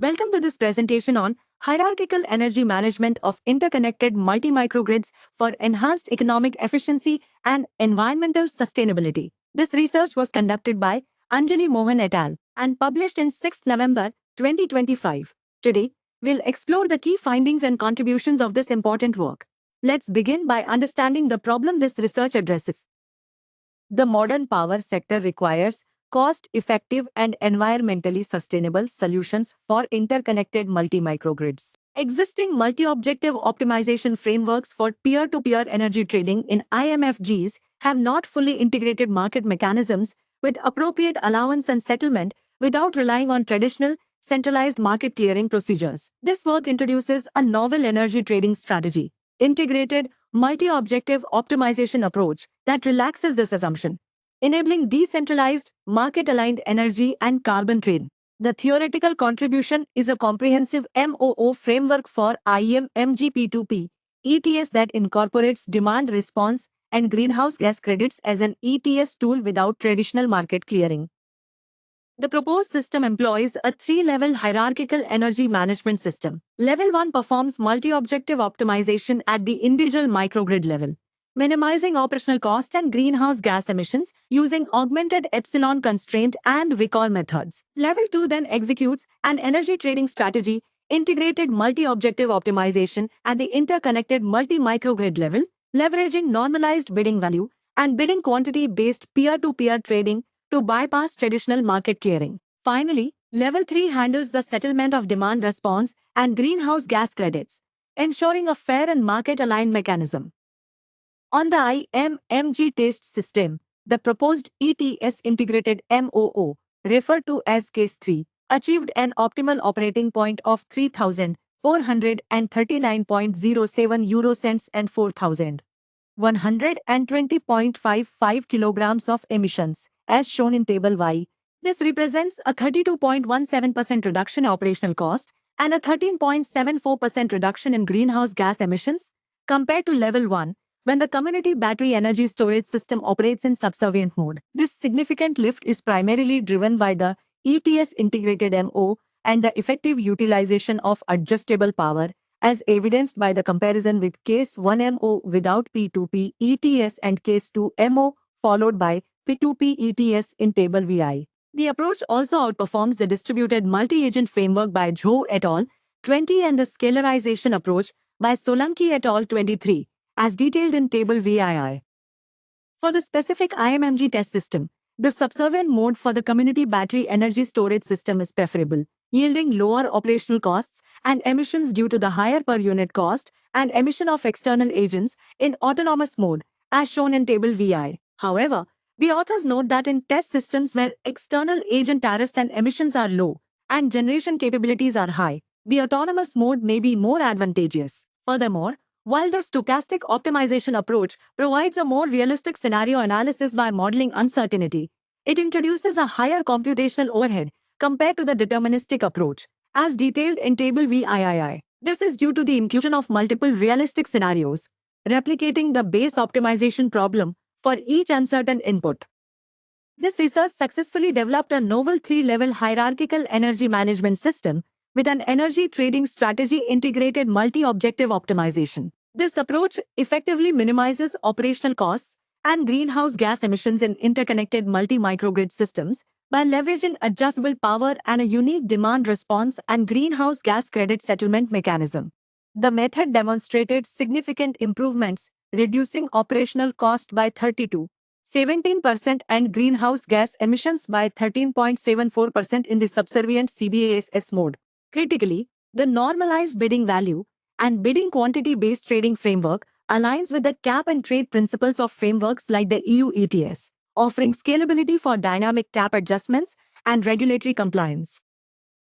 Welcome to this presentation on hierarchical energy management of interconnected multi-microgrids for enhanced economic efficiency and environmental sustainability. This research was conducted by Anjali Mohan et al. And published in 6 November 2025. Today, we'll explore the key findings and contributions of this important work. Let's begin by understanding the problem this research addresses. The modern power sector requires cost-effective and environmentally sustainable solutions for interconnected multi-microgrids. Existing multi-objective optimization frameworks for peer-to-peer energy trading in IMFGs have not fully integrated market mechanisms with appropriate allowance and settlement without relying on traditional centralized market clearing procedures. This work introduces a novel energy trading strategy, integrated multi-objective optimization approach that relaxes this assumption, enabling decentralized, market-aligned energy and carbon trade. The theoretical contribution is a comprehensive MOO framework for IEM MGP2P ETS that incorporates demand response and greenhouse gas credits as an ETS tool without traditional market clearing. The proposed system employs a three-level hierarchical energy management system. Level 1 performs multi-objective optimization at the individual microgrid level, minimizing operational cost and greenhouse gas emissions using augmented epsilon constraint and VICOR methods. Level 2 then executes an energy trading strategy, integrated multi-objective optimization at the interconnected multi-microgrid level, leveraging normalized bidding value and bidding quantity-based peer-to-peer trading to bypass traditional market clearing. Finally, Level 3 handles the settlement of demand response and greenhouse gas credits, ensuring a fair and market-aligned mechanism. On the IMMG taste system, the proposed ETS integrated MOO, referred to as Case 3, achieved an optimal operating point of 3,439.07 euro cents and 4,120.55 kilograms of emissions, as shown in Table Y. This represents a 32.17% reduction in operational cost and a 13.74% reduction in greenhouse gas emissions compared to Level 1, when the community battery energy storage system operates in subservient mode. This significant lift is primarily driven by the ETS integrated MO and the effective utilization of adjustable power, as evidenced by the comparison with Case 1 MO without P2P ETS and Case 2 MO followed by P2P ETS in Table VI. The approach also outperforms the distributed multi-agent framework by Zhou et al. 20 and the scalarization approach by Solanki et al. 23, as detailed in Table VII. For the specific IMMG test system, the subservient mode for the community battery energy storage system is preferable, yielding lower operational costs and emissions due to the higher per unit cost and emission of external agents in autonomous mode, as shown in Table VI. However, the authors note that in test systems where external agent tariffs and emissions are low and generation capabilities are high, the autonomous mode may be more advantageous. Furthermore, while the stochastic optimization approach provides a more realistic scenario analysis by modeling uncertainty, it introduces a higher computational overhead compared to the deterministic approach, as detailed in Table VIII. This is due to the inclusion of multiple realistic scenarios, replicating the base optimization problem for each uncertain input. This research successfully developed a novel three-level hierarchical energy management system with an energy trading strategy integrated multi-objective optimization. This approach effectively minimizes operational costs and greenhouse gas emissions in interconnected multi-microgrid systems by leveraging adjustable power and a unique demand response and greenhouse gas credit settlement mechanism. The method demonstrated significant improvements, reducing operational cost by 17% and greenhouse gas emissions by 13.74% in the subservient CBASS mode. Critically, the normalized bidding value and bidding quantity-based trading framework aligns with the cap and trade principles of frameworks like the EU ETS, offering scalability for dynamic cap adjustments and regulatory compliance.